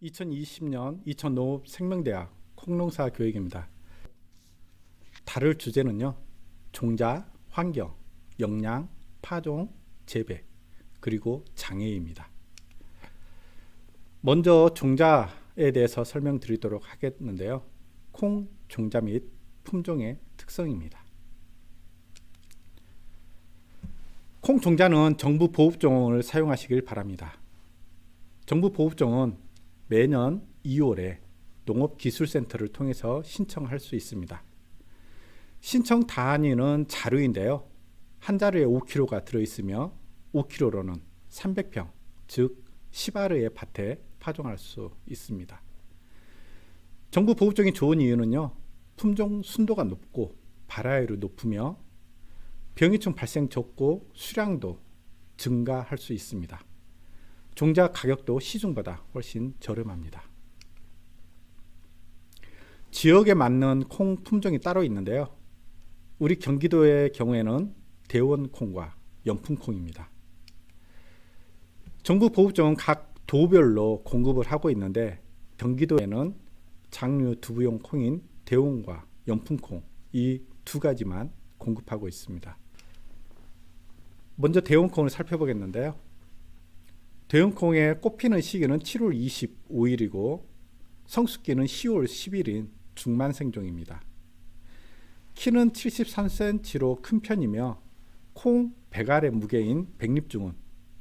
2020년 이천농업생명대학 콩농사 교육입니다. 다룰 주제는요, 종자, 환경, 영양, 파종, 재배, 그리고 장애입니다. 먼저 종자에 대해서 설명드리도록 하겠는데요. 콩 종자 및 품종의 특성입니다. 콩 종자는 정부 보급종을 사용하시길 바랍니다. 정부 보급종은 매년 2월에 농업기술센터를 통해서 신청할 수 있습니다. 신청 단위는 자루인데요. 한 자루에 5kg가 들어있으며 5kg로는 300평, 즉 10아르의 밭에 파종할 수 있습니다. 정부 보급종이 좋은 이유는요, 품종 순도가 높고 발화율이 높으며 병해충 발생 적고 수량도 증가할 수 있습니다. 종자 가격도 시중보다 훨씬 저렴합니다. 지역에 맞는 콩 품종이 따로 있는데요. 우리 경기도의 경우에는 대원콩과 연풍콩입니다. 정부 보급종은 각 도별로 공급을 하고 있는데 경기도에는 장류 두부용 콩인 대원과 연풍콩 이 두 가지만 공급하고 있습니다. 먼저 대원콩을 살펴보겠는데요. 대원콩의 꽃피는 시기는 7월 25일이고 성숙기는 10월 10일인 중만생종입니다. 키는 73cm로 큰 편이며 콩 100알의 무게인 백립종은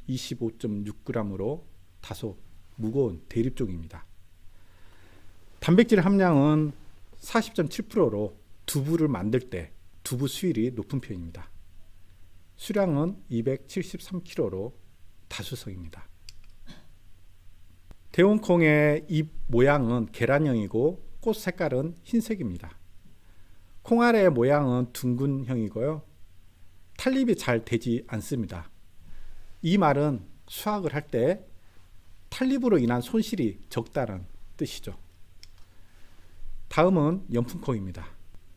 25.6g으로 다소 무거운 대립종입니다. 단백질 함량은 40.7%로 두부를 만들 때 두부 수율이 높은 편입니다. 수량은 273kg로 다수성입니다. 대원콩의 잎 모양은 계란형이고 꽃 색깔은 흰색입니다. 콩알의 모양은 둥근형이고요. 탄립이 잘 되지 않습니다. 이 말은 수확을 할 때 탄립으로 인한 손실이 적다는 뜻이죠. 다음은 연풍콩입니다.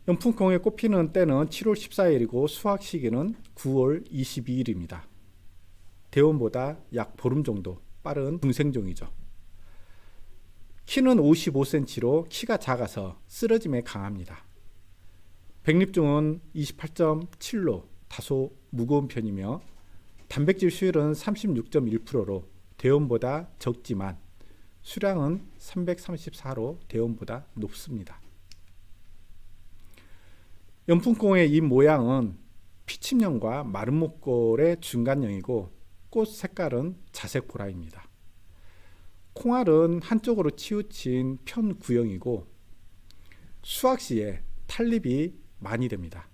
연풍콩의 꽃피는 때는 7월 14일이고 수확 시기는 9월 22일입니다. 대원보다 약 보름 정도 빠른 중생종이죠. 키는 55cm로 키가 작아서 쓰러짐에 강합니다. 백립종은 28.7로 다소 무거운 편이며 단백질 수율은 36.1%로 대원보다 적지만 수량은 334로 대원보다 높습니다. 연풍콩의 잎 모양은 피침형과 마른 목골의 중간형이고 꽃 색깔은 자색 보라입니다. 콩알은 한쪽으로 치우친 편구형이고 수확 시에 탄립이 많이 됩니다.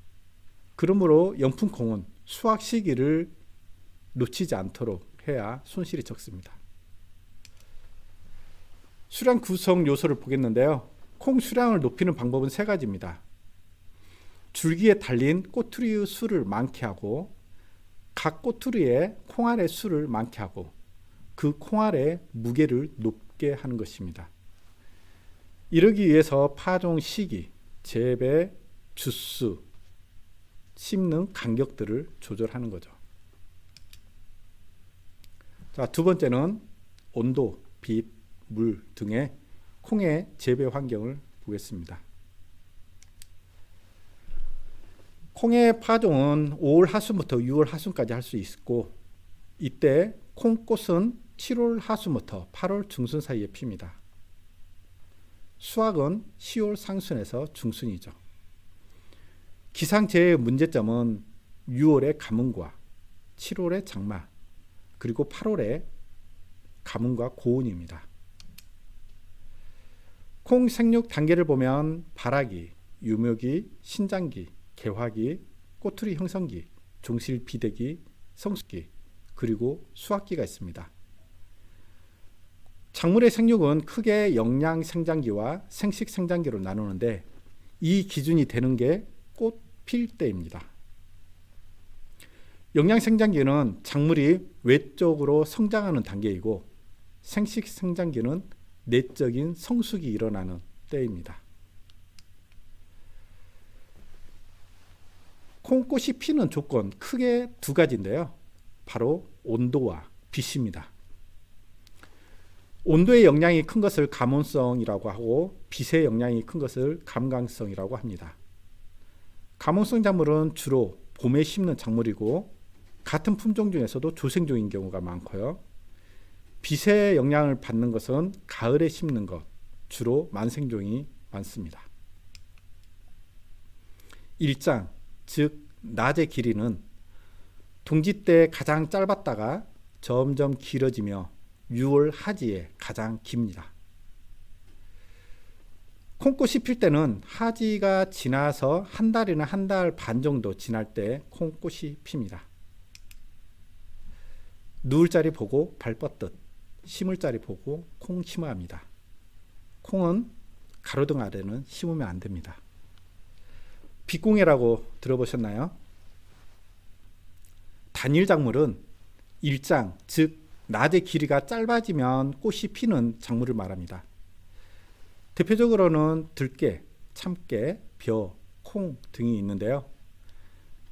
그러므로 연풍콩은 수확 시기를 놓치지 않도록 해야 손실이 적습니다. 수량 구성 요소를 보겠는데요. 콩 수량을 높이는 방법은 세 가지입니다. 줄기에 달린 꼬투리의 수를 많게 하고 각 꼬투리에 콩알의 수를 많게 하고 그 콩알의 무게를 높게 하는 것입니다. 이러기 위해서 파종 시기, 재배, 주수, 심는 간격들을 조절하는 거죠. 자, 두 번째는 온도, 빛, 물 등의 콩의 재배 환경을 보겠습니다. 콩의 파종은 5월 하순부터 6월 하순까지 할 수 있고 이때 콩꽃은 7월 하순부터 8월 중순 사이에 핍니다. 수확은 10월 상순에서 중순이죠. 기상재해의 문제점은 6월의 가뭄과 7월의 장마 그리고 8월의 가뭄과 고온입니다. 콩 생육 단계를 보면 발화기, 유묘기, 신장기, 개화기, 꼬투리 형성기, 종실 비대기, 성숙기, 그리고 수확기가 있습니다. 작물의 생육은 크게 영양 생장기와 생식 생장기로 나누는데 이 기준이 되는 게 꽃 필 때입니다. 영양 생장기는 작물이 외적으로 성장하는 단계이고 생식 생장기는 내적인 성숙이 일어나는 때입니다. 콩꽃이 피는 조건 크게 두 가지인데요. 바로 온도와 빛입니다. 온도의 영향이 큰 것을 가몬성이라고 하고 빛의 영향이 큰 것을 감광성이라고 합니다. 가몬성 작물은 주로 봄에 심는 작물이고 같은 품종 중에서도 조생종인 경우가 많고요. 빛의 영향을 받는 것은 가을에 심는 것, 주로 만생종이 많습니다. 일장, 즉 낮의 길이는 동지 때 가장 짧았다가 점점 길어지며 6월 하지에 가장 깁니다. 콩꽃이 필 때는 하지가 지나서 한 달이나 한 달 반 정도 지날 때 콩꽃이 핍니다. 누울 자리 보고 발 뻗듯 심을 자리 보고 콩 심어야 합니다. 콩은 가로등 아래는 심으면 안 됩니다. 빛공해라고 들어보셨나요? 단일 작물은 일장, 즉 낮의 길이가 짧아지면 꽃이 피는 작물을 말합니다. 대표적으로는 들깨, 참깨, 벼, 콩 등이 있는데요.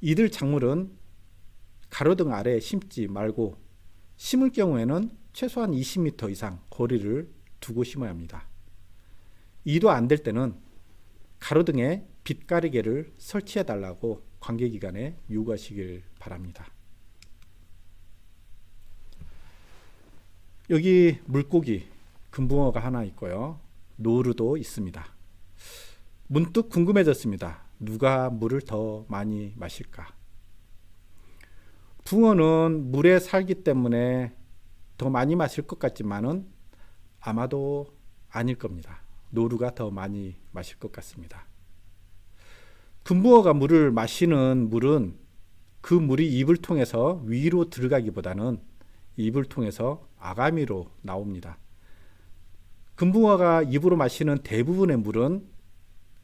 이들 작물은 가로등 아래에 심지 말고 심을 경우에는 최소한 20m 이상 거리를 두고 심어야 합니다. 이도 안 될 때는 가로등에 빛가리개를 설치해 달라고 관계기관에 요구하시길 바랍니다. 여기 물고기, 금붕어가 하나 있고요. 노루도 있습니다. 문득 궁금해졌습니다. 누가 물을 더 많이 마실까? 붕어는 물에 살기 때문에 더 많이 마실 것 같지만은 아마도 아닐 겁니다. 노루가 더 많이 마실 것 같습니다. 금붕어가 물을 마시는 물은 그 물이 입을 통해서 위로 들어가기보다는 입을 통해서 아가미로 나옵니다. 금붕어가 입으로 마시는 대부분의 물은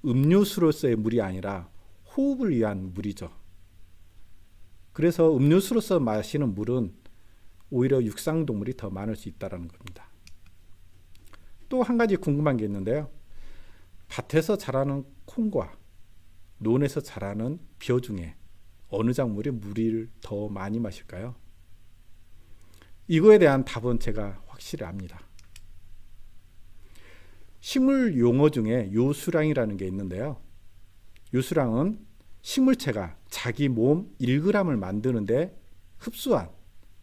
음료수로서의 물이 아니라 호흡을 위한 물이죠. 그래서 음료수로서 마시는 물은 오히려 육상동물이 더 많을 수 있다는 겁니다. 또 한 가지 궁금한 게 있는데요. 밭에서 자라는 콩과 논에서 자라는 벼 중에 어느 작물이 물을 더 많이 마실까요? 이거에 대한 답은 제가 확실히 압니다. 식물 용어 중에 요수량이라는 게 있는데요. 요수량은 식물체가 자기 몸 1g을 만드는데 흡수한,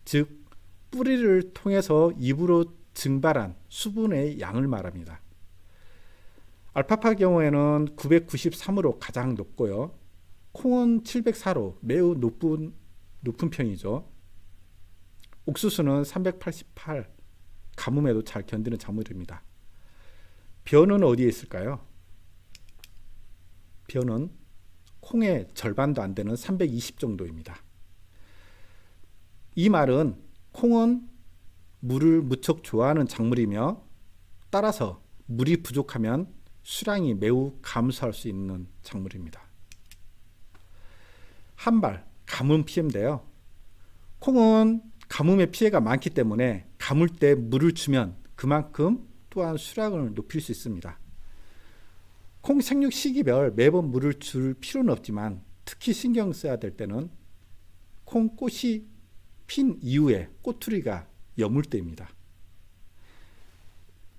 즉 뿌리를 통해서 입으로 증발한 수분의 양을 말합니다. 알파파 경우에는 993으로 가장 높고요. 콩은 704로 매우 높은 편이죠. 옥수수는 388, 가뭄에도 잘 견디는 작물입니다. 벼는 어디에 있을까요? 벼는 콩의 절반도 안 되는 320 정도입니다. 이 말은 콩은 물을 무척 좋아하는 작물이며 따라서 물이 부족하면 수량이 매우 감소할 수 있는 작물입니다. 한발, 가뭄 피해인데요. 콩은 가뭄의 피해가 많기 때문에 가물 때 물을 주면 그만큼 또한 수량을 높일 수 있습니다. 콩 생육 시기별 매번 물을 줄 필요는 없지만 특히 신경 써야 될 때는 콩꽃이 핀 이후에 꼬투리가 여물 때입니다.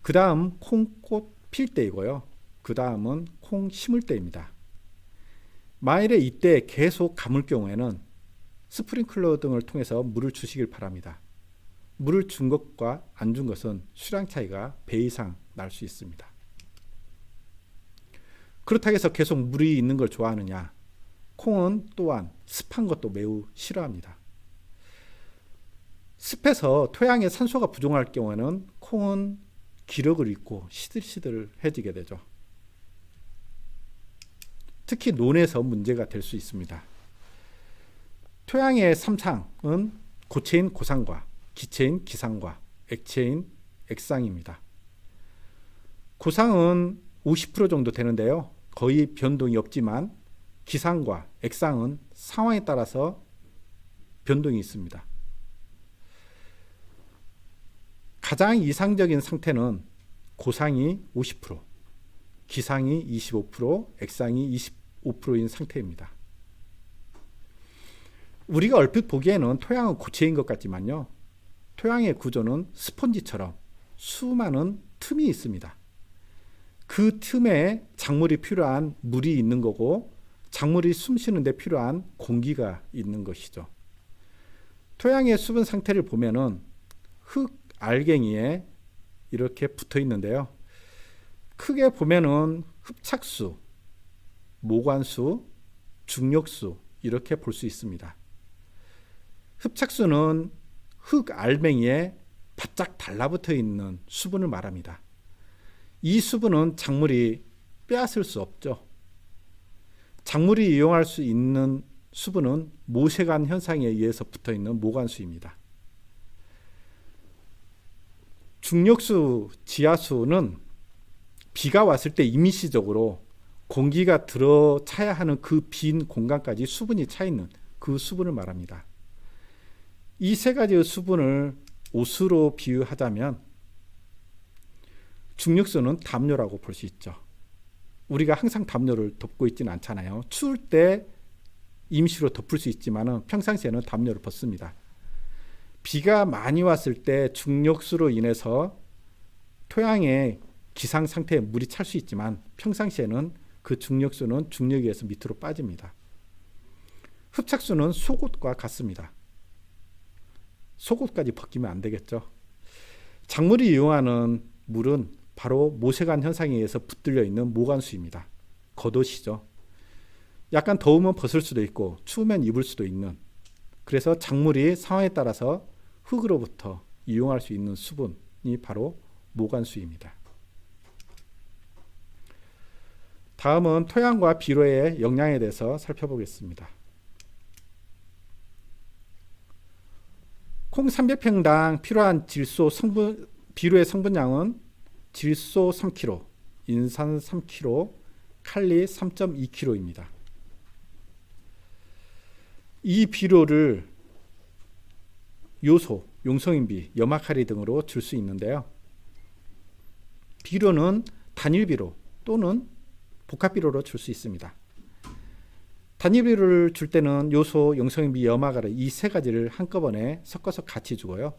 그 다음 콩꽃 필 때이고요. 그 다음은 콩 심을 때입니다. 만일에 이때 계속 가물 경우에는 스프링클러 등을 통해서 물을 주시길 바랍니다. 물을 준 것과 안 준 것은 수량 차이가 배 이상 날 수 있습니다. 그렇다고 해서 계속 물이 있는 걸 좋아하느냐? 콩은 또한 습한 것도 매우 싫어합니다. 습해서 토양에 산소가 부족할 경우에는 콩은 기력을 잃고 시들시들해지게 되죠. 특히 논에서 문제가 될 수 있습니다. 토양의 삼상은 고체인 고상과 기체인 기상과 액체인 액상입니다. 고상은 50% 정도 되는데요. 거의 변동이 없지만 기상과 액상은 상황에 따라서 변동이 있습니다. 가장 이상적인 상태는 고상이 50%, 기상이 25%, 액상이 25%인 상태입니다. 우리가 얼핏 보기에는 토양은 고체인 것 같지만요. 토양의 구조는 스펀지처럼 수많은 틈이 있습니다. 그 틈에 작물이 필요한 물이 있는 거고 작물이 숨쉬는 데 필요한 공기가 있는 것이죠. 토양의 수분 상태를 보면은 흙 알갱이에 이렇게 붙어 있는데요. 크게 보면은 흡착수, 모관수, 중력수 이렇게 볼 수 있습니다. 흡착수는 흙 알맹이에 바짝 달라붙어 있는 수분을 말합니다. 이 수분은 작물이 빼앗을 수 없죠. 작물이 이용할 수 있는 수분은 모세관 현상에 의해서 붙어 있는 모관수입니다. 중력수, 지하수는 비가 왔을 때 임시적으로 공기가 들어차야 하는 그 빈 공간까지 수분이 차 있는 그 수분을 말합니다. 이 세 가지의 수분을 옷으로 비유하자면 중력수는 담요라고 볼 수 있죠. 우리가 항상 담요를 덮고 있지는 않잖아요. 추울 때 임시로 덮을 수 있지만 평상시에는 담요를 벗습니다. 비가 많이 왔을 때 중력수로 인해서 토양의 기상 상태에 물이 찰 수 있지만 평상시에는 그 중력수는 중력에 의해서 밑으로 빠집니다. 흡착수는 속옷과 같습니다. 속옷까지 벗기면 안 되겠죠. 작물이 이용하는 물은 바로 모세관 현상에 의해서 붙들려 있는 모관수입니다. 겉옷이죠. 약간 더우면 벗을 수도 있고 추우면 입을 수도 있는, 그래서 작물이 상황에 따라서 흙으로부터 이용할 수 있는 수분이 바로 모관수입니다. 다음은 토양과 비료의 영양에 대해서 살펴보겠습니다. 콩 300평당 필요한 비료의 성분량은 질소 3kg, 인산 3kg, 칼리 3.2kg입니다. 이 비료를 요소, 용성인비, 염화칼리 등으로 줄 수 있는데요. 비료는 단일 비료 또는 복합 비료로 줄 수 있습니다. 단일 비료를 줄 때는 요소, 용성인비, 염화칼리 이 세 가지를 한꺼번에 섞어서 같이 주고요.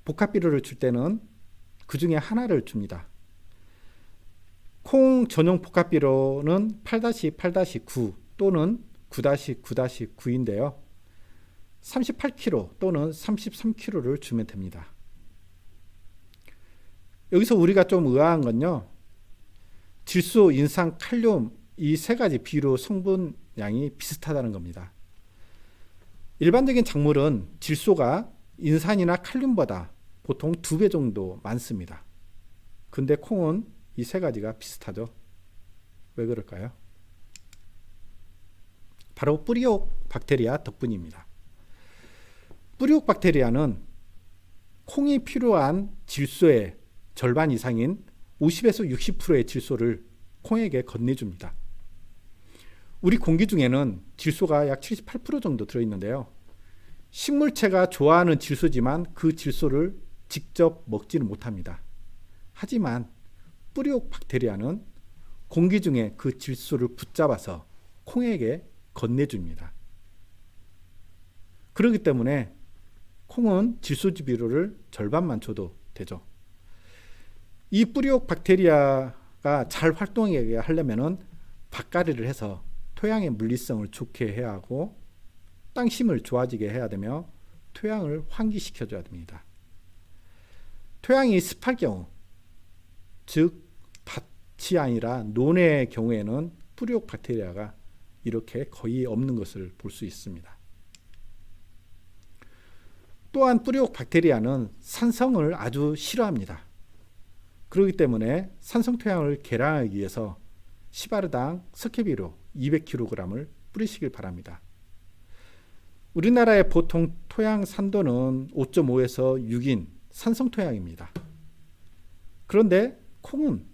복합 비료를 줄 때는 그 중에 하나를 줍니다. 콩 전용 복합 비료는 8-8-9 또는 9-9-9인데요. 38kg 또는 33kg를 주면 됩니다. 여기서 우리가 좀 의아한 건요. 질소, 인산, 칼륨 이 세 가지 비료 성분량이 비슷하다는 겁니다. 일반적인 작물은 질소가 인산이나 칼륨보다 보통 2배 정도 많습니다. 근데 콩은 이 세 가지가 비슷하죠. 왜 그럴까요? 바로 뿌리옥 박테리아 덕분입니다. 뿌리옥 박테리아는 콩이 필요한 질소의 절반 이상인 50에서 60%의 질소를 콩에게 건네줍니다. 우리 공기 중에는 질소가 약 78% 정도 들어있는데요. 식물체가 좋아하는 질소지만 그 질소를 직접 먹지는 못합니다. 하지만 뿌리옥 박테리아는 공기 중에 그 질소를 붙잡아서 콩에게 건네줍니다. 그렇기 때문에 콩은 질소지 비료를 절반만 줘도 되죠. 이 뿌리옥 박테리아가 잘 활동하게 하려면 밭가리를 해서 토양의 물리성을 좋게 해야 하고 땅심을 좋아지게 해야 되며 토양을 환기시켜줘야 됩니다. 토양이 습할 경우, 즉 밭이 아니라 논의 경우에는 뿌리옥 박테리아가 이렇게 거의 없는 것을 볼 수 있습니다. 또한 뿌리옥 박테리아는 산성을 아주 싫어합니다. 그렇기 때문에 산성 토양을 개량하기 위해서 시바르당 석회비료 200kg을 뿌리시길 바랍니다. 우리나라의 보통 토양 산도는 5.5에서 6인 산성 토양입니다. 그런데 콩은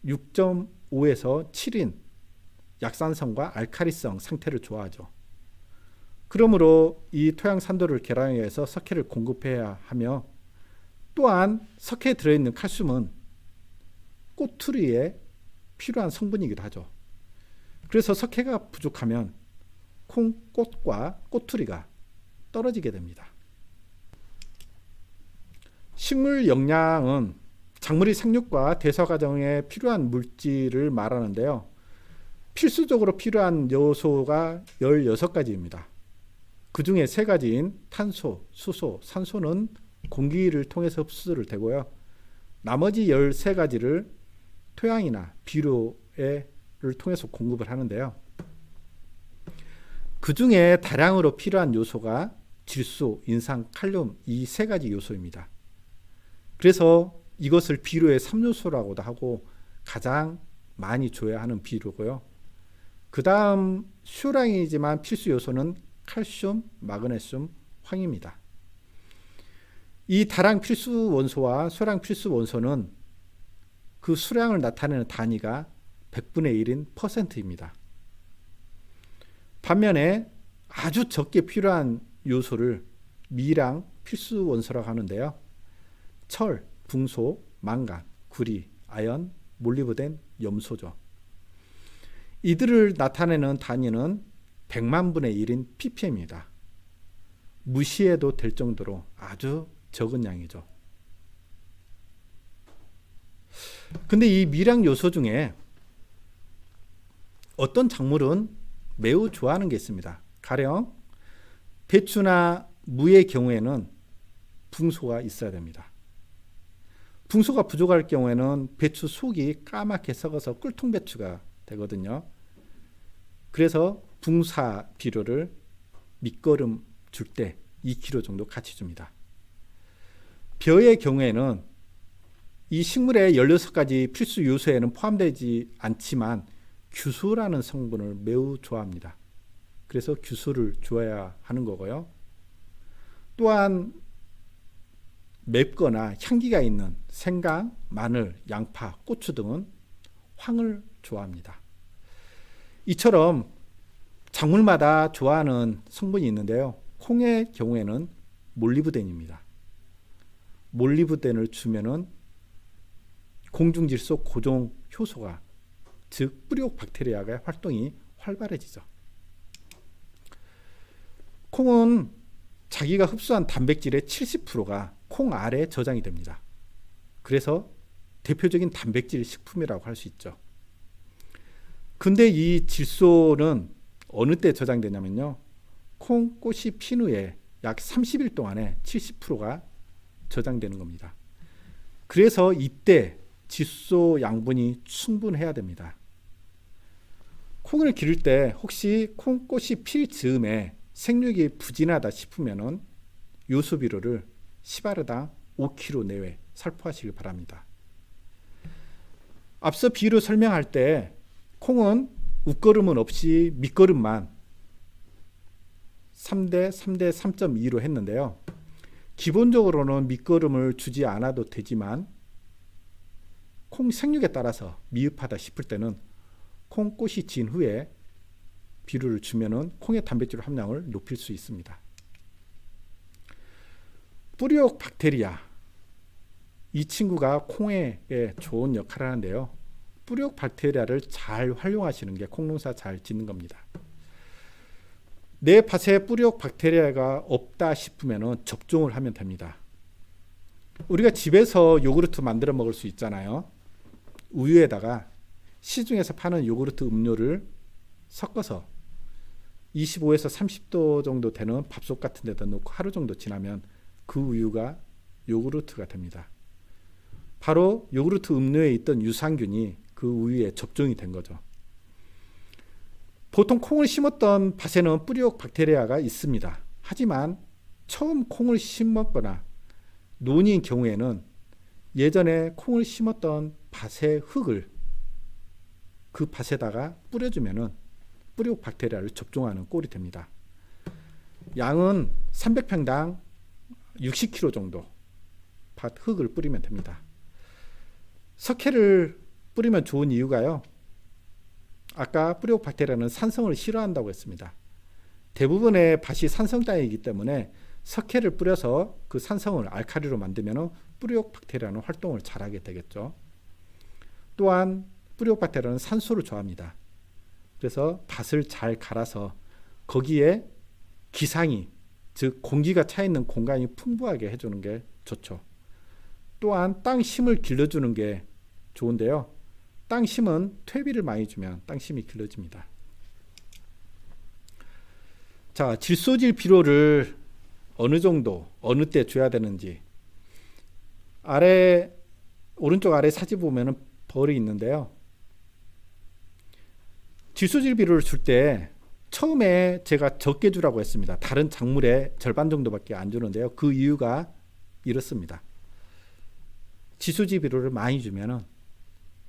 6.5에서 7인 약산성과 알칼리성 상태를 좋아하죠. 그러므로 이 토양 산도를 개량하기 위해서 석회를 공급해야 하며, 또한 석회에 들어있는 칼슘은 꼬투리에 필요한 성분이기도 하죠. 그래서 석회가 부족하면 콩꽃과 꼬투리가 떨어지게 됩니다. 식물 영양은 작물의 생육과 대사 과정에 필요한 물질을 말하는데요. 필수적으로 필요한 요소가 16가지입니다. 그 중에 3가지인 탄소, 수소, 산소는 공기를 통해서 흡수를 되고요. 나머지 13가지를 토양이나 비료를 통해서 공급을 하는데요. 그 중에 다량으로 필요한 요소가 질소, 인산, 칼륨 이 3가지 요소입니다. 그래서 이것을 비료의 3요소라고도 하고 가장 많이 줘야 하는 비료고요. 그 다음 수량이지만 필수 요소는 칼슘, 마그네슘, 황입니다. 이 다량 필수 원소와 소량 필수 원소는 그 수량을 나타내는 단위가 100분의 1인 퍼센트입니다. 반면에 아주 적게 필요한 요소를 미량 필수 원소라고 하는데요. 철, 붕소, 망간, 구리, 아연, 몰리브덴, 염소죠. 이들을 나타내는 단위는 100만 분의 1인 ppm입니다. 무시해도 될 정도로 아주 적은 양이죠. 근데 이 미량 요소 중에 어떤 작물은 매우 좋아하는 게 있습니다. 가령 배추나 무의 경우에는 붕소가 있어야 됩니다. 붕소가 부족할 경우에는 배추 속이 까맣게 썩어서 꿀통배추가 되거든요. 그래서 붕사 비료를 밑거름 줄 때 2kg 정도 같이 줍니다. 벼의 경우에는 이 식물의 16가지 필수 요소에는 포함되지 않지만 규수라는 성분을 매우 좋아합니다. 그래서 규수를 줘야 하는 거고요. 또한 맵거나 향기가 있는 생강, 마늘, 양파, 고추 등은 황을 좋아합니다. 이처럼 작물마다 좋아하는 성분이 있는데요. 콩의 경우에는 몰리브덴입니다. 몰리브덴을 주면은 공중질소 고종 효소가 즉 뿌리옥 박테리아가 활동이 활발해지죠. 콩은 자기가 흡수한 단백질의 70%가 콩 알에 저장이 됩니다. 그래서 대표적인 단백질 식품이라고 할 수 있죠. 근데 이 질소는 어느 때 저장되냐면요. 콩꽃이 핀 후에 약 30일 동안에 70%가 저장되는 겁니다. 그래서 이때 질소 양분이 충분해야 됩니다. 콩을 기를 때 혹시 콩꽃이 필 즈음에 생육이 부진하다 싶으면은 요소 비료를 시바르당 5kg 내외 살포하시길 바랍니다. 앞서 비료 설명할 때 콩은 웃거름은 없이 밑거름만 3대 3.2로 했는데요. 기본적으로는 밑거름을 주지 않아도 되지만 콩 생육에 따라서 미흡하다 싶을 때는 콩꽃이 진 후에 비료를 주면은 콩의 단백질 함량을 높일 수 있습니다. 뿌리옥 박테리아 이 친구가 콩에 좋은 역할을 하는데요. 뿌리옥 박테리아를 잘 활용하시는 게 콩농사 잘 짓는 겁니다. 내 밭에 뿌리옥 박테리아가 없다 싶으면 접종을 하면 됩니다. 우리가 집에서 요구르트 만들어 먹을 수 있잖아요. 우유에다가 시중에서 파는 요구르트 음료를 섞어서 25에서 30도 정도 되는 밥솥 같은 데다 놓고 하루 정도 지나면 그 우유가 요구르트가 됩니다. 바로 요구르트 음료에 있던 유산균이 그 우유에 접종이 된 거죠. 보통 콩을 심었던 밭에는 뿌리옥 박테리아가 있습니다. 하지만 처음 콩을 심었거나 논인 경우에는 예전에 콩을 심었던 밭의 흙을 그 밭에다가 뿌려주면은 뿌리옥 박테리아를 접종하는 꼴이 됩니다. 양은 300평당 60kg 정도 밭 흙을 뿌리면 됩니다. 석회를 뿌리면 좋은 이유가요. 아까 뿌리옥 박테리아는 산성을 싫어한다고 했습니다. 대부분의 밭이 산성 땅이기 때문에 석회를 뿌려서 그 산성을 알칼리로 만들면 뿌리옥 박테리아는 활동을 잘하게 되겠죠. 또한 뿌리옥 박테리아는 산소를 좋아합니다. 그래서 밭을 잘 갈아서 거기에 기상이 즉 공기가 차 있는 공간이 풍부하게 해주는 게 좋죠. 또한 땅 심을 길러주는 게 좋은데요. 땅 심은 퇴비를 많이 주면 땅 심이 길러집니다. 자, 질소질 비료를 어느 정도 어느 때 줘야 되는지 오른쪽 아래 사진 보면은 벌이 있는데요. 질소질 비료를 줄 때 처음에 제가 적게 주라고 했습니다. 다른 작물의 절반 정도밖에 안 주는데요. 그 이유가 이렇습니다. 질소질 비료를 많이 주면은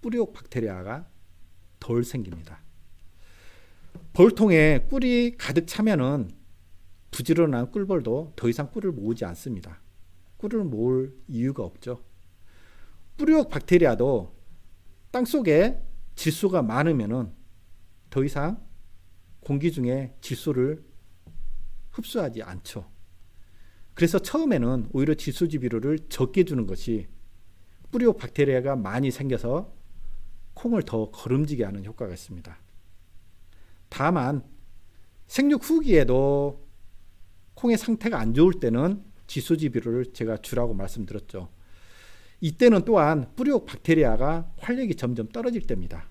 뿌리옥 박테리아가 덜 생깁니다. 벌통에 꿀이 가득 차면은 부지런한 꿀벌도 더 이상 꿀을 모으지 않습니다. 꿀을 모을 이유가 없죠. 뿌리옥 박테리아도 땅속에 질소가 많으면은 더 이상 공기 중에 질소를 흡수하지 않죠. 그래서 처음에는 오히려 질소질 비료를 적게 주는 것이 뿌리옥 박테리아가 많이 생겨서 콩을 더 거름지게 하는 효과가 있습니다. 다만 생육 후기에도 콩의 상태가 안 좋을 때는 질소질 비료를 제가 주라고 말씀드렸죠. 이때는 또한 뿌리옥 박테리아가 활력이 점점 떨어질 때입니다.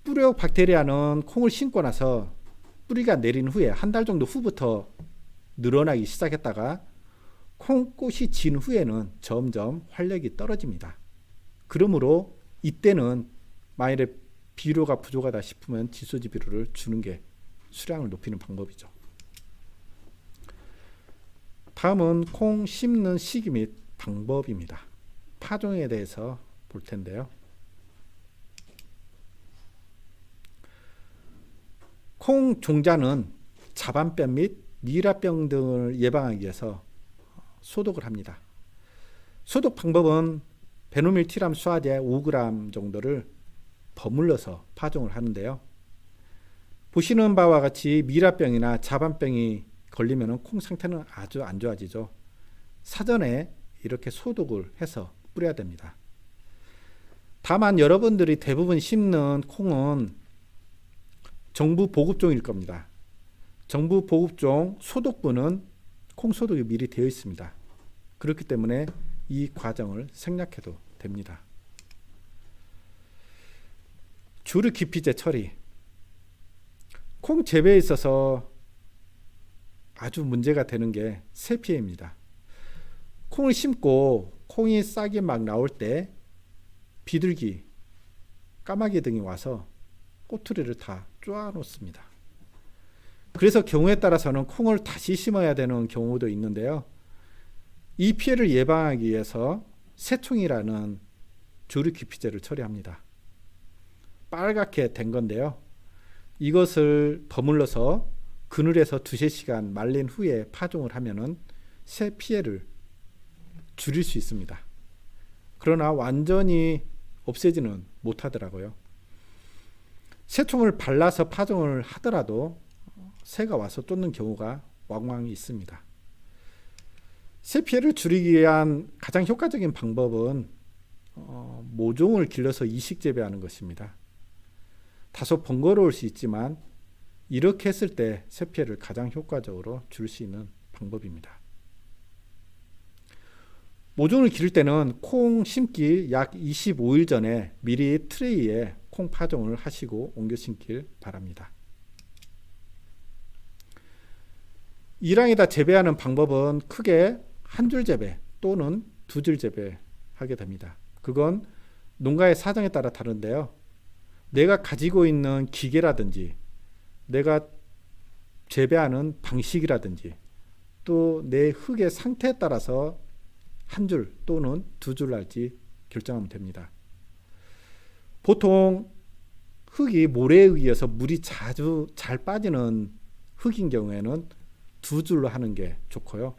뿌리옥 박테리아는 콩을 심고 나서 뿌리가 내린 후에 한 달 정도 후부터 늘어나기 시작했다가 콩꽃이 진 후에는 점점 활력이 떨어집니다. 그러므로 이때는 만일에 비료가 부족하다 싶으면 질소질 비료를 주는 게 수량을 높이는 방법이죠. 다음은 콩 심는 시기 및 방법입니다. 파종에 대해서 볼 텐데요. 콩 종자는 자반병 및 미라병 등을 예방하기 위해서 소독을 합니다. 소독 방법은 베노밀티람 수화제 5g 정도를 버물러서 파종을 하는데요. 보시는 바와 같이 미라병이나 자반병이 걸리면 콩 상태는 아주 안 좋아지죠. 사전에 이렇게 소독을 해서 뿌려야 됩니다. 다만 여러분들이 대부분 심는 콩은 정부 보급종일 겁니다. 정부 보급종 소독부는 콩 소독이 미리 되어 있습니다. 그렇기 때문에 이 과정을 생략해도 됩니다. 주르 기피제 처리. 콩 재배에 있어서 아주 문제가 되는 게 새피해입니다. 콩을 심고 콩이 싹이 막 나올 때 비둘기, 까마귀 등이 와서 꼬투리를 다 쪼아 놓습니다. 그래서 경우에 따라서는 콩을 다시 심어야 되는 경우도 있는데요. 이 피해를 예방하기 위해서 새총이라는 주르 기피제를 처리합니다. 빨갛게 된 건데요. 이것을 버물러서 그늘에서 2~3시간 말린 후에 파종을 하면은 새 피해를 줄일 수 있습니다. 그러나 완전히 없애지는 못하더라고요. 새총을 발라서 파종을 하더라도 새가 와서 쫓는 경우가 왕왕 있습니다. 새 피해를 줄이기 위한 가장 효과적인 방법은 모종을 길러서 이식 재배하는 것입니다. 다소 번거로울 수 있지만 이렇게 했을 때 새 피해를 가장 효과적으로 줄 수 있는 방법입니다. 모종을 기를 때는 콩 심기 약 25일 전에 미리 트레이에 콩 파종을 하시고 옮겨 심길 바랍니다. 일항에다 재배하는 방법은 크게 한 줄 재배 또는 2줄 재배하게 됩니다. 그건 농가의 사정에 따라 다른데요. 내가 가지고 있는 기계라든지 내가 재배하는 방식이라든지 또 내 흙의 상태에 따라서 한 줄 또는 2줄 할지 결정하면 됩니다. 보통 흙이 모래에 의해서 물이 자주 잘 빠지는 흙인 경우에는 2줄로 하는 게 좋고요.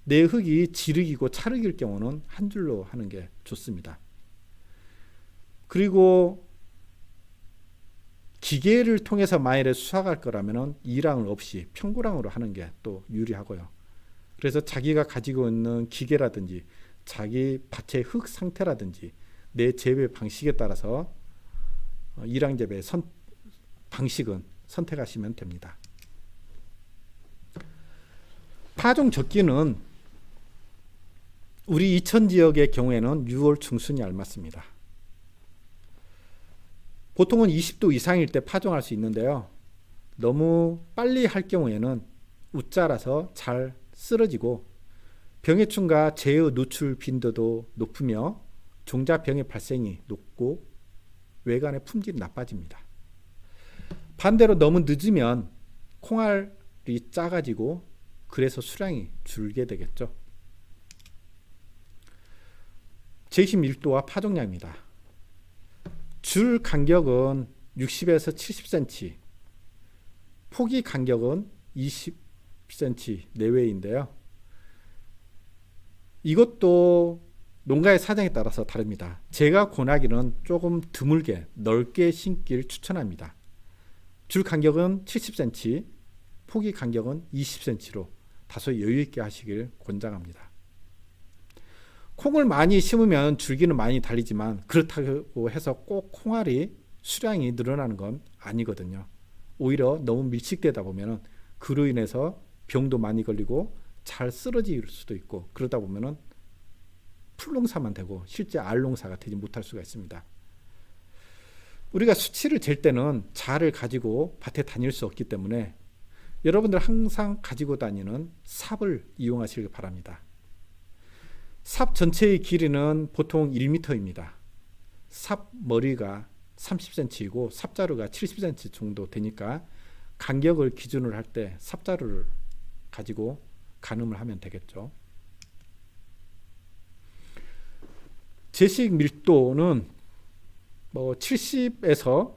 내 흙이 지륵이고 찰흙일 경우는 한 줄로 하는 게 좋습니다. 그리고 기계를 통해서 만일에 수확할 거라면 일항을 없이 평구랑으로 하는 게 또 유리하고요. 그래서 자기가 가지고 있는 기계라든지 자기 밭의 흙 상태라든지 내 재배 방식에 따라서 일항 재배 방식은 선택하시면 됩니다. 파종 적기는 우리 이천 지역의 경우에는 6월 중순이 알맞습니다. 보통은 20도 이상일 때 파종할 수 있는데요. 너무 빨리 할 경우에는 웃자라서 잘 쓰러지고 병해충과 제어 노출 빈도도 높으며 종자병의 발생이 높고 외관의 품질이 나빠집니다. 반대로 너무 늦으면 콩알이 작아지고 그래서 수량이 줄게 되겠죠. 제식 밀도와 파종량입니다. 줄 간격은 60에서 70cm, 포기 간격은 20cm 내외인데요. 이것도 농가의 사정에 따라서 다릅니다. 제가 권하기는 조금 드물게 넓게 심기를 추천합니다. 줄 간격은 70cm, 포기 간격은 20cm로 다소 여유 있게 하시길 권장합니다. 콩을 많이 심으면 줄기는 많이 달리지만 그렇다고 해서 꼭 콩알이 수량이 늘어나는 건 아니거든요. 오히려 너무 밀식되다 보면 그로 인해서 병도 많이 걸리고 잘 쓰러질 수도 있고 그러다 보면 풀농사만 되고 실제 알농사가 되지 못할 수가 있습니다. 우리가 수치를 잴 때는 자를 가지고 밭에 다닐 수 없기 때문에 여러분들 항상 가지고 다니는 삽을 이용하시길 바랍니다. 삽 전체의 길이는 보통 1m입니다. 삽 머리가 30cm이고 삽자루가 70cm 정도 되니까 간격을 기준으로 할 때 삽자루를 가지고 가늠을 하면 되겠죠. 제식 밀도는 70에서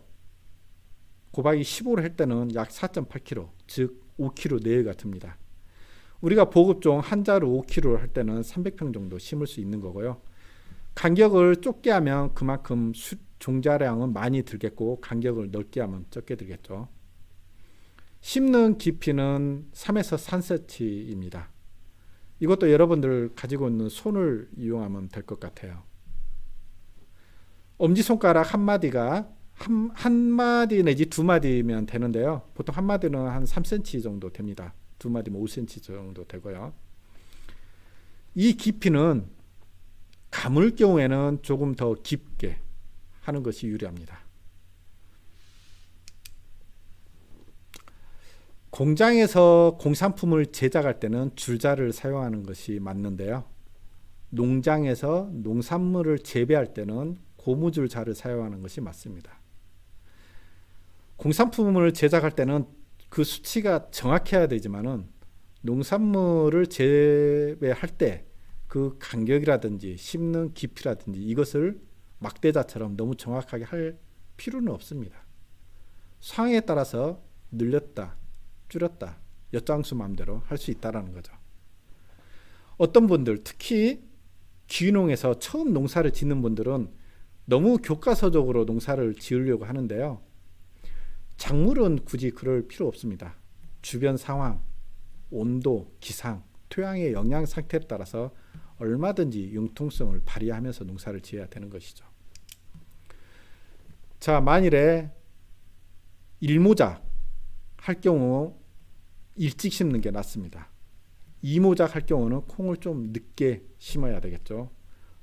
곱하기 15를 할 때는 약 4.8kg, 즉 5kg 내외가 듭니다. 우리가 보급종 한 자루 5kg를 할 때는 300평 정도 심을 수 있는 거고요. 간격을 좁게 하면 그만큼 종자량은 많이 들겠고 간격을 넓게 하면 적게 들겠죠. 심는 깊이는 3에서 3cm입니다. 이것도 여러분들 가지고 있는 손을 이용하면 될 것 같아요. 엄지손가락 한 마디가 한 마디 내지 두 마디면 되는데요. 보통 한 마디는 한 3cm 정도 됩니다. 두 마디면 5cm 정도 되고요. 이 깊이는 감을 경우에는 조금 더 깊게 하는 것이 유리합니다. 공장에서 공산품을 제작할 때는 줄자를 사용하는 것이 맞는데요. 농장에서 농산물을 재배할 때는 고무줄자를 사용하는 것이 맞습니다. 공산품을 제작할 때는 그 수치가 정확해야 되지만은 농산물을 재배할 때 그 간격이라든지 심는 깊이라든지 이것을 막대자처럼 너무 정확하게 할 필요는 없습니다. 상황에 따라서 늘렸다, 줄였다, 엿장수 마음대로 할 수 있다는 거죠. 어떤 분들, 특히 귀농에서 처음 농사를 짓는 분들은 너무 교과서적으로 농사를 지으려고 하는데요. 작물은 굳이 그럴 필요 없습니다. 주변 상황, 온도, 기상, 토양의 영양 상태에 따라서 얼마든지 융통성을 발휘하면서 농사를 지어야 되는 것이죠. 자, 만일에 일모작 할 경우 일찍 심는 게 낫습니다. 이모작 할 경우는 콩을 좀 늦게 심어야 되겠죠.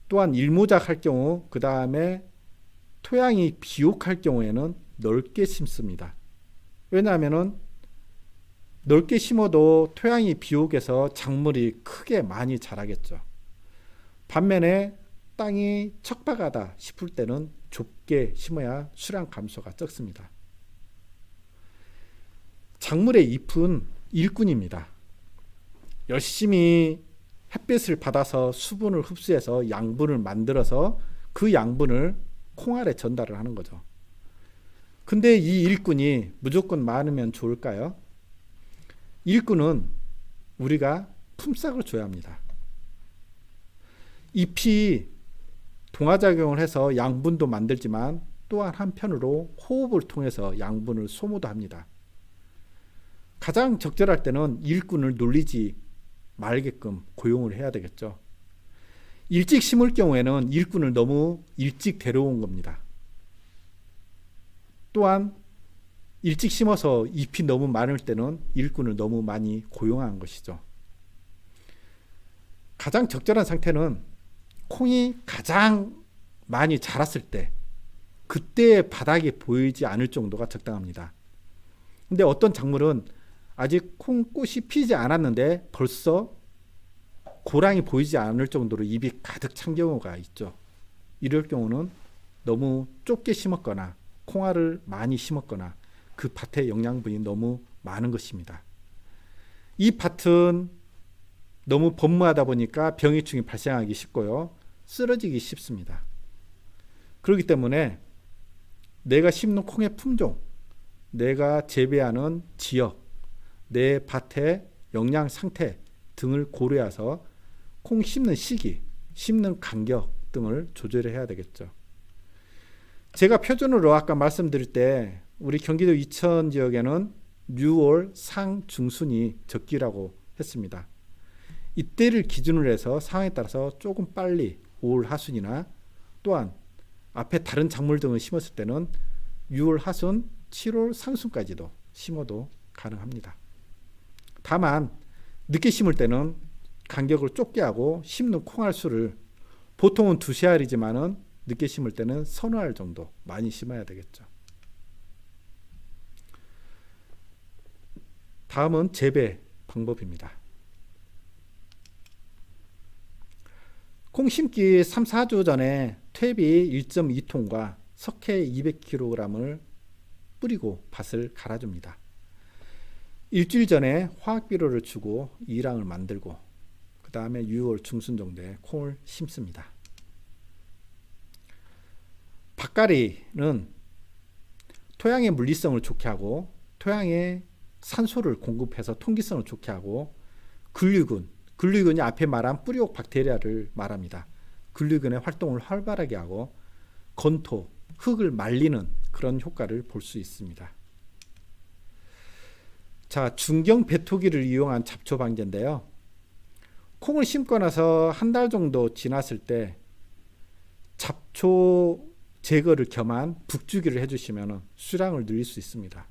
또한 일모작 할 경우 그 다음에 토양이 비옥할 경우에는 넓게 심습니다. 왜냐하면 넓게 심어도 토양이 비옥해서 작물이 크게 많이 자라겠죠. 반면에 땅이 척박하다 싶을 때는 좁게 심어야 수량 감소가 적습니다. 작물의 잎은 일꾼입니다. 열심히 햇빛을 받아서 수분을 흡수해서 양분을 만들어서 그 양분을 콩알에 전달을 하는 거죠. 근데 이 일꾼이 무조건 많으면 좋을까요? 일꾼은 우리가 품삯을 줘야 합니다. 잎이 동화작용을 해서 양분도 만들지만 또한 한편으로 호흡을 통해서 양분을 소모도 합니다. 가장 적절할 때는 일꾼을 놀리지 말게끔 고용을 해야 되겠죠. 일찍 심을 경우에는 일꾼을 너무 일찍 데려온 겁니다. 또한 일찍 심어서 잎이 너무 많을 때는 일꾼을 너무 많이 고용한 것이죠. 가장 적절한 상태는 콩이 가장 많이 자랐을 때, 그때의 바닥이 보이지 않을 정도가 적당합니다. 근데 어떤 작물은 아직 콩꽃이 피지 않았는데 벌써 고랑이 보이지 않을 정도로 잎이 가득 찬 경우가 있죠. 이럴 경우는 너무 좁게 심었거나 콩알을 많이 심었거나 그 밭에 영양분이 너무 많은 것입니다. 이 밭은 너무 범무하다 보니까 병해충이 발생하기 쉽고요. 쓰러지기 쉽습니다. 그렇기 때문에 내가 심는 콩의 품종, 내가 재배하는 지역, 내 밭의 영양 상태 등을 고려해서 콩 심는 시기, 심는 간격 등을 조절해야 되겠죠. 제가 표준으로 아까 말씀드릴 때 우리 경기도 이천 지역에는 6월 상중순이 적기라고 했습니다. 이때를 기준으로 해서 상황에 따라서 조금 빨리 5월 하순이나 또한 앞에 다른 작물 등을 심었을 때는 6월 하순, 7월 상순까지도 심어도 가능합니다. 다만 늦게 심을 때는 간격을 좁게 하고 심는 콩알 수를 보통은 2알이지만은 늦게 심을 때는 서너 알 정도 많이 심어야 되겠죠. 다음은 재배 방법입니다. 콩 심기 3, 4주 전에 퇴비 1.2톤과 석회 200kg을 뿌리고 밭을 갈아줍니다. 일주일 전에 화학비료를 주고 이랑을 만들고 그 다음에 6월 중순 정도에 콩을 심습니다. 밭갈이는 토양의 물리성을 좋게 하고 토양에 산소를 공급해서 통기성을 좋게 하고 근류근이 앞에 말한 뿌리옥 박테리아를 말합니다. 근류근의 활동을 활발하게 하고 건토, 흙을 말리는 그런 효과를 볼 수 있습니다. 자, 중경 배토기를 이용한 잡초 방제인데요. 콩을 심고 나서 한 달 정도 지났을 때 잡초 제거를 겸한 북주기를 해주시면 수량을 늘릴 수 있습니다.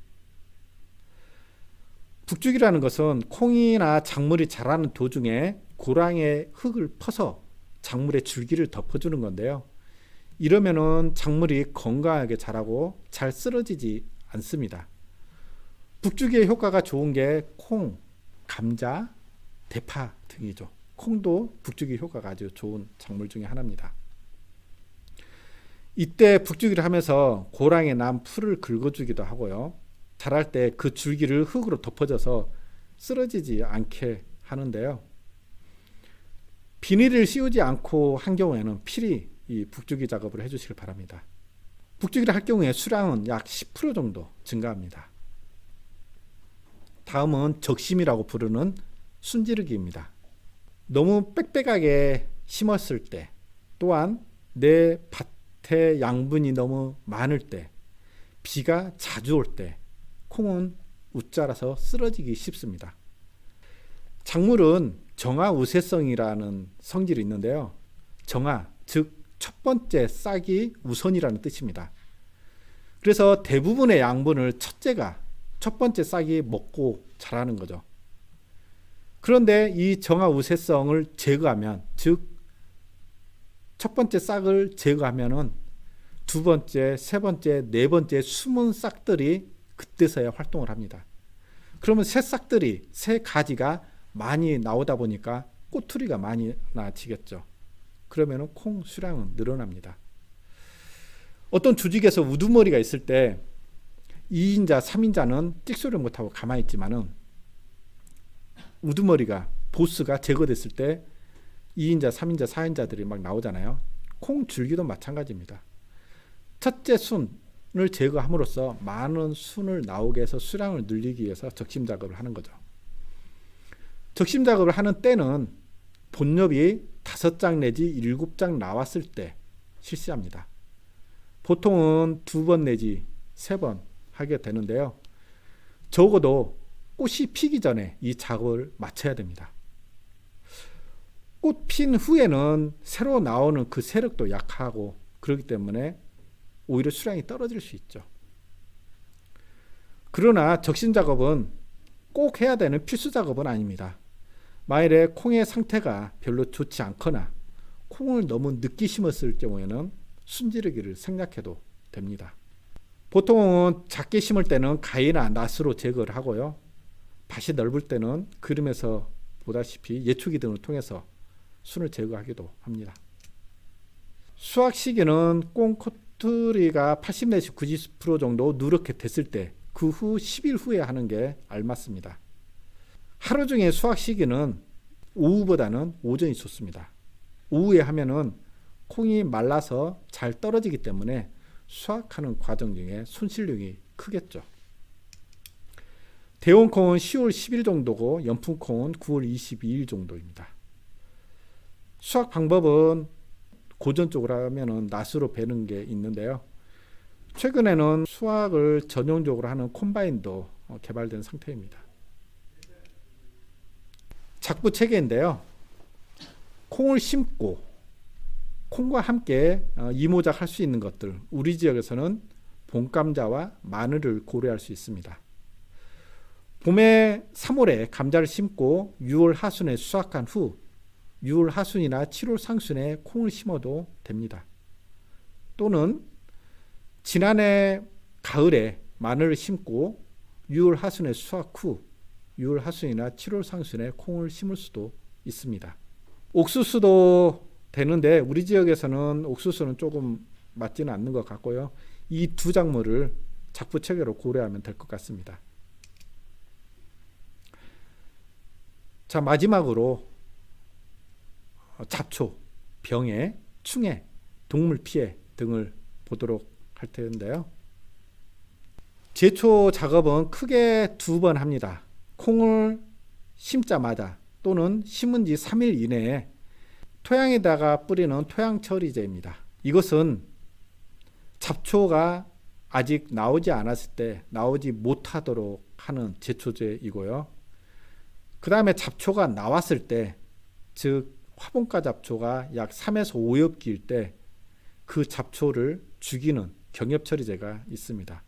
북주기라는 것은 콩이나 작물이 자라는 도중에 고랑의 흙을 퍼서 작물의 줄기를 덮어주는 건데요. 이러면은 작물이 건강하게 자라고 잘 쓰러지지 않습니다. 북주기의 효과가 좋은 게 콩, 감자, 대파 등이죠. 콩도 북주기 효과가 아주 좋은 작물 중에 하나입니다. 이때 북주기를 하면서 고랑에 난 풀을 긁어주기도 하고요. 자랄 때 그 줄기를 흙으로 덮어줘서 쓰러지지 않게 하는데요. 비닐을 씌우지 않고 한 경우에는 필히 이 북주기 작업을 해주시길 바랍니다. 북주기를 할 경우에 수량은 약 10% 정도 증가합니다. 다음은 적심이라고 부르는 순지르기입니다. 너무 빽빽하게 심었을 때 또한 내 밭에 양분이 너무 많을 때 비가 자주 올 때 콩은 웃자라서 쓰러지기 쉽습니다. 작물은 정화우세성이라는 성질이 있는데요. 정화, 즉 첫 번째 싹이 우선이라는 뜻입니다. 그래서 대부분의 양분을 첫 번째 싹이 먹고 자라는 거죠. 그런데 이 정화우세성을 제거하면, 즉 첫 번째 싹을 제거하면은 두 번째, 세 번째, 네 번째 숨은 싹들이 그때서야 활동을 합니다. 그러면 새 싹들이, 새 가지가 많이 나오다 보니까 꼬투리가 많이 나지겠죠. 그러면 콩 수량은 늘어납니다. 어떤 조직에서 우두머리가 있을 때 2인자, 3인자는 찍소리 못하고 가만히 있지만은 우두머리가, 보스가 제거됐을 때 2인자, 3인자, 4인자들이 막 나오잖아요. 콩 줄기도 마찬가지입니다. 첫째 순을 제거함으로써 많은 순을 나오게 해서 수량을 늘리기 위해서 적심 작업을 하는 거죠. 적심 작업을 하는 때는 본엽이 5장 내지 7장 나왔을 때 실시합니다. 보통은 2번 내지 3번 하게 되는데요. 적어도 꽃이 피기 전에 이 작업을 마쳐야 됩니다. 꽃 핀 후에는 새로 나오는 그 세력도 약하고 그렇기 때문에 오히려 수량이 떨어질 수 있죠. 그러나 적심 작업은 꼭 해야 되는 필수 작업은 아닙니다. 만일에 콩의 상태가 별로 좋지 않거나 콩을 너무 늦게 심었을 경우에는 순지르기를 생략해도 됩니다. 보통은 작게 심을 때는 가위나 낫으로 제거를 하고요. 밭이 넓을 때는 그림에서 보다시피 예초기 등을 통해서 순을 제거하기도 합니다. 수확 시기는 콩 꼬투리가 80 내지 90% 정도 누렇게 됐을 때 그 후 10일 후에 하는 게 알맞습니다. 하루 중에 수확 시기는 오후보다는 오전이 좋습니다. 오후에 하면은 콩이 말라서 잘 떨어지기 때문에 수확하는 과정 중에 손실력이 크겠죠. 대원콩은 10월 10일 정도고 연풍콩은 9월 22일 정도입니다. 수확 방법은 고전적으로 하면은 낫으로 베는 게 있는데요. 최근에는 수확을 전용적으로 하는 콤바인도 개발된 상태입니다. 작부 체계인데요. 콩을 심고 콩과 함께 이모작 할 수 있는 것들, 우리 지역에서는 봄감자와 마늘을 고려할 수 있습니다. 봄에 3월에 감자를 심고 6월 하순에 수확한 후 6월 하순이나 7월 상순에 콩을 심어도 됩니다. 또는 지난해 가을에 마늘을 심고 6월 하순에 수확 후 6월 하순이나 7월 상순에 콩을 심을 수도 있습니다. 옥수수도 되는데 우리 지역에서는 옥수수는 조금 맞지는 않는 것 같고요. 이 두 작물을 작부 체계로 고려하면 될 것 같습니다. 자, 마지막으로 잡초, 병해, 충해, 동물 피해 등을 보도록 할 텐데요. 제초 작업은 크게 2번 합니다. 콩을 심자마자 또는 심은 지 3일 이내에 토양에다가 뿌리는 토양 처리제입니다. 이것은 잡초가 아직 나오지 않았을 때 나오지 못하도록 하는 제초제이고요. 그 다음에 잡초가 나왔을 때, 즉 화분가 잡초가 약 3에서 5엽기일 때 그 잡초를 죽이는 경엽처리제가 있습니다.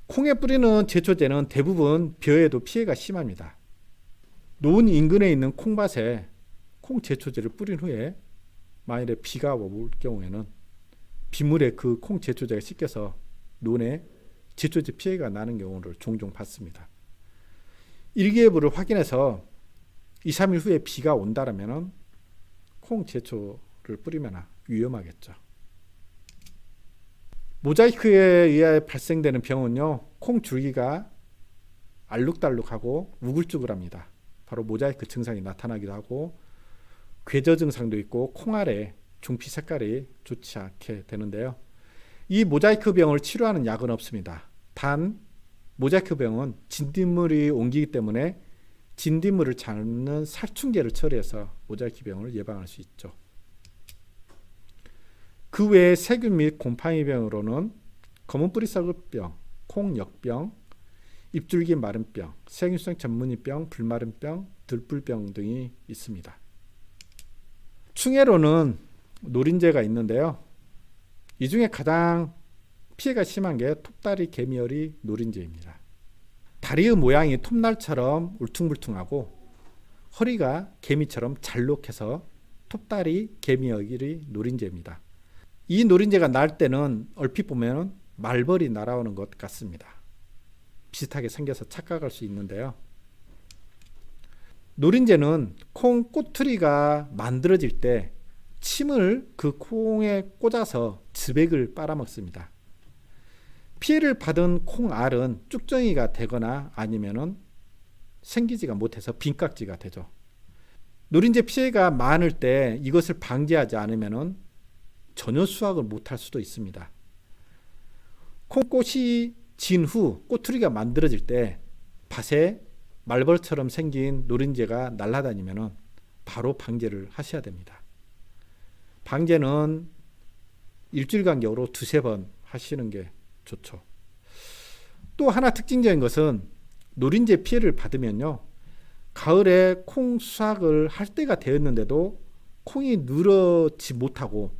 콩에 뿌리는 제초제는 대부분 벼에도 피해가 심합니다. 논 인근에 있는 콩밭에 콩 제초제를 뿌린 후에 만일에 비가 올 경우에는 빗물에 그 콩 제초제가 씻겨서 논에 제초제 피해가 나는 경우를 종종 봤습니다. 일기예보를 확인해서 2, 3일 후에 비가 온다면 콩 제초를 뿌리면 위험하겠죠. 모자이크에 의해 발생되는 병은요, 콩 줄기가 알록달록하고 우글쭈글합니다. 바로 모자이크 증상이 나타나기도 하고 궤저 증상도 있고 콩 알에 종피 색깔이 좋지 않게 되는데요. 이 모자이크 병을 치료하는 약은 없습니다. 단 모자이크 병은 진딧물이 옮기기 때문에 진딧물을 잡는 살충제를 처리해서 모자이크 병을 예방할 수 있죠. 그 외에 세균 및 곰팡이 병으로는 검은 뿌리 썩을병, 콩역병, 잎줄기 마른병, 세균성 전문이병, 불마른병, 들불병 등이 있습니다. 충해로는 노린재가 있는데요. 이 중에 가장 피해가 심한 게 톱다리 개미열이 노린재입니다. 다리의 모양이 톱날처럼 울퉁불퉁하고 허리가 개미처럼 잘록해서 톱다리 개미열이 노린재입니다. 이 노린재가 날 때는 얼핏 보면 말벌이 날아오는 것 같습니다. 비슷하게 생겨서 착각할 수 있는데요. 노린재는 콩 꼬투리가 만들어질 때 침을 그 콩에 꽂아서 즙액을 빨아먹습니다. 피해를 받은 콩알은 쭉정이가 되거나 아니면은 생기지가 못해서 빈깍지가 되죠. 노린재 피해가 많을 때 이것을 방지하지 않으면은 전혀 수확을 못할 수도 있습니다. 콩꽃이 진 후 꼬투리가 만들어질 때 밭에 말벌처럼 생긴 노린재가 날아다니면 바로 방제를 하셔야 됩니다. 방제는 일주일 간격으로 2-3번 하시는 게 좋죠. 또 하나 특징적인 것은 노린재 피해를 받으면요, 가을에 콩 수확을 할 때가 되었는데도 콩이 누렇지 못하고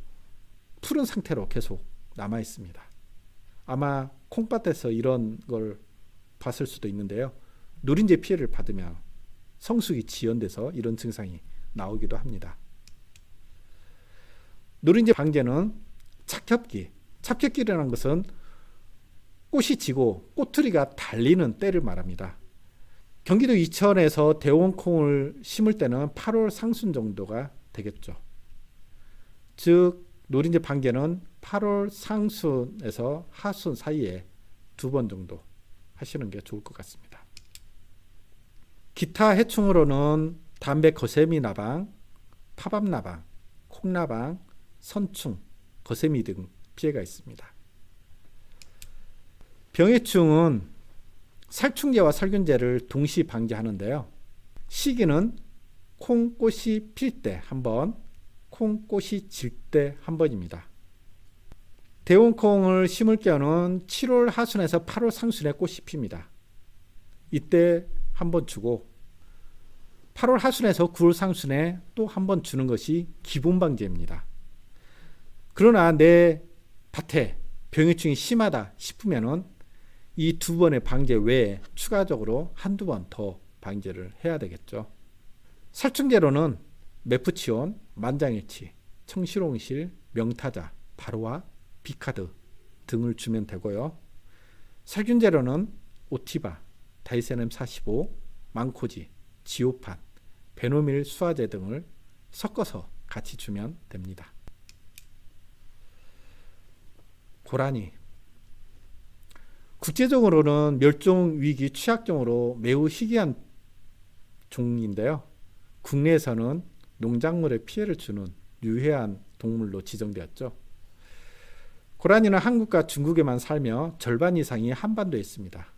푸른 상태로 계속 남아 있습니다. 아마 콩밭에서 이런 걸 봤을 수도 있는데요. 노린재 피해를 받으면 성숙이 지연돼서 이런 증상이 나오기도 합니다. 노린재 방제는 착엽기. 착엽기라는 것은 꽃이 지고 꼬투리가 달리는 때를 말합니다. 경기도 이천에서 대원콩을 심을 때는 8월 상순 정도가 되겠죠. 즉 노린재 방제는 8월 상순에서 하순 사이에 2번 정도 하시는 게 좋을 것 같습니다. 기타 해충으로는 담배 거세미 나방, 파밤 나방, 콩나방, 선충, 거세미 등 피해가 있습니다. 병해충은 살충제와 살균제를 동시 방제하는데요. 시기는 콩꽃이 필 때 한 번, 콩꽃이 질 때 한 번입니다. 대원콩을 심을 경우는 7월 하순에서 8월 상순에 꽃이 핍니다. 이때 한 번 주고 8월 하순에서 9월 상순에 또 한 번 주는 것이 기본 방제입니다. 그러나 내 밭에 병해충이 심하다 싶으면은 이 2번의 방제 외에 추가적으로 한두 번 더 방제를 해야 되겠죠. 살충제로는 메프치온, 만장일치, 청실홍실, 명타자, 바로와 비카드 등을 주면 되고요. 살균제로는 오티바, 다이세넴 45, 망코지, 지오판, 베노밀 수화제 등을 섞어서 같이 주면 됩니다. 고라니. 국제적으로는 멸종위기 취약종으로 매우 희귀한 종인데요. 국내에서는 농작물에 피해를 주는 유해한 동물로 지정되었죠. 고라니는 한국과 중국에만 살며 절반 이상이 한반도에 있습니다.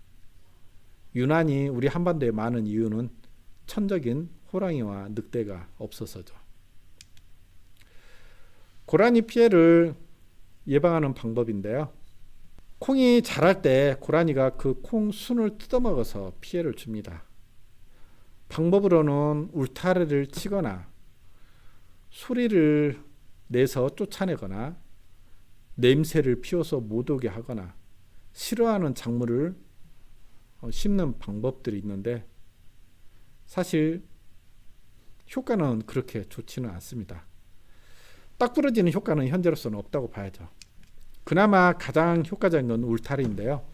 유난히 우리 한반도에 많은 이유는 천적인 호랑이와 늑대가 없어서죠. 고라니 피해를 예방하는 방법인데요. 콩이 자랄 때 고라니가 그 콩 순을 뜯어먹어서 피해를 줍니다. 방법으로는 울타리를 치거나 소리를 내서 쫓아내거나 냄새를 피워서 못 오게 하거나 싫어하는 작물을 심는 방법들이 있는데 사실 효과는 그렇게 좋지는 않습니다. 딱 부러지는 효과는 현재로서는 없다고 봐야죠. 그나마 가장 효과적인 건 울타리인데요.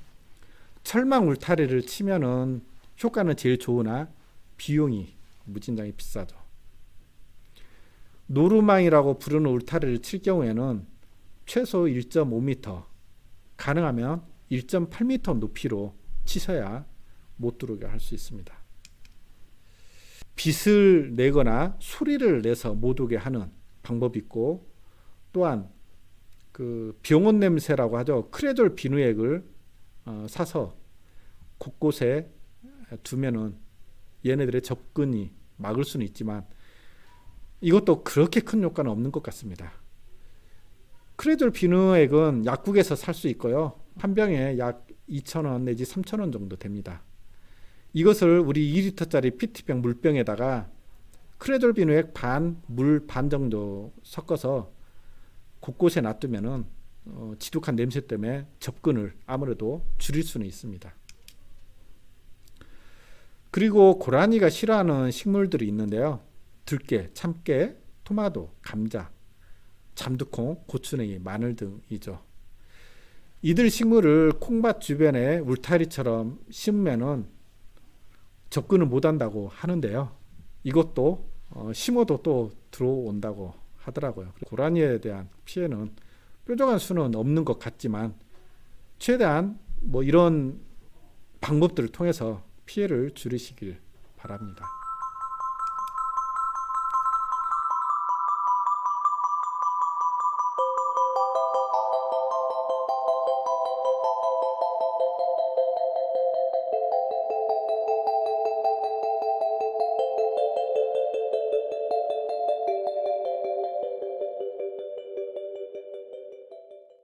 철망 울타리를 치면은 효과는 제일 좋으나 비용이 무진장이 비싸죠. 노루망이라고 부르는 울타리를 칠 경우에는 최소 1.5m, 가능하면 1.8m 높이로 치셔야 못 들어오게 할 수 있습니다. 빛을 내거나 소리를 내서 못 오게 하는 방법이 있고, 또한 그 병원 냄새라고 하죠. 크레졸 비누액을 사서 곳곳에 두면은 얘네들의 접근이 막을 수는 있지만 이것도 그렇게 큰 효과는 없는 것 같습니다. 크레졸 비누액은 약국에서 살 수 있고요. 한 병에 약 2,000원 내지 3,000원 정도 됩니다. 이것을 우리 2리터짜리 PT병 물병에다가 크레졸 비누액 반, 물 반 정도 섞어서 곳곳에 놔두면은 지독한 냄새 때문에 접근을 아무래도 줄일 수는 있습니다. 그리고 고라니가 싫어하는 식물들이 있는데요. 들깨, 참깨, 토마토, 감자, 잠두콩, 고추냉이, 마늘 등이죠. 이들 식물을 콩밭 주변에 울타리처럼 심으면은 접근을 못한다고 하는데요. 이것도 심어도 또 들어온다고 하더라고요. 고라니에 대한 피해는 뾰족한 수는 없는 것 같지만 최대한 이런 방법들을 통해서 피해를 줄이시길 바랍니다.